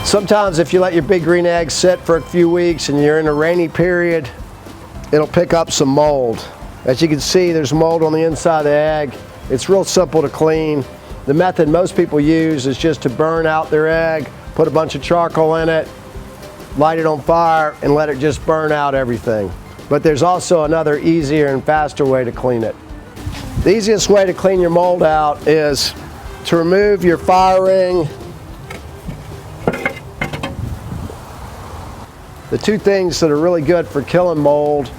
Sometimes if you let your big green egg sit for a few weeks and you're in a rainy period, it'll pick up some mold. As you can see, there's mold on the inside of the egg. It's real simple to clean. The method most people use is just to burn out their egg, put a bunch of charcoal in it, light it on fire, and let it just burn out everything. But there's also another easier and faster way to clean it. The easiest way to clean your mold out is to remove your fire ring. The two things that are really good for killing mold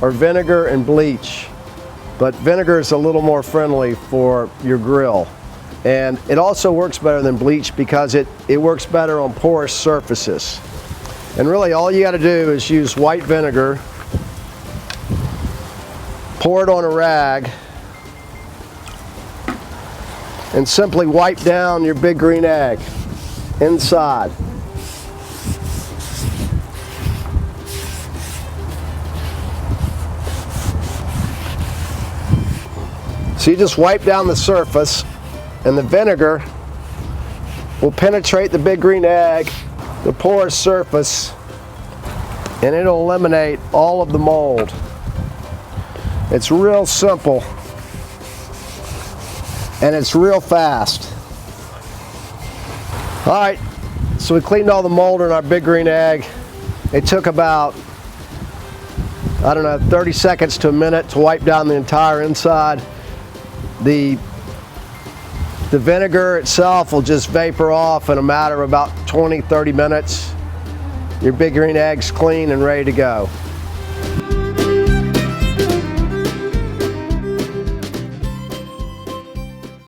are vinegar and bleach. But vinegar is a little more friendly for your grill. And it also works better than bleach because it works better on porous surfaces. And really all you got to do is use white vinegar, pour it on a rag, and simply wipe down your big green egg inside. So you just wipe down the surface, and the vinegar will penetrate the big green egg, the porous surface, and it'll eliminate all of the mold. It's real simple, and it's real fast. All right, so we cleaned all the mold in our big green egg. It took about, I don't know, 30 seconds to a minute to wipe down the entire inside. The vinegar itself will just vapor off in a matter of about 20-30 minutes. Your big green egg's clean and ready to go.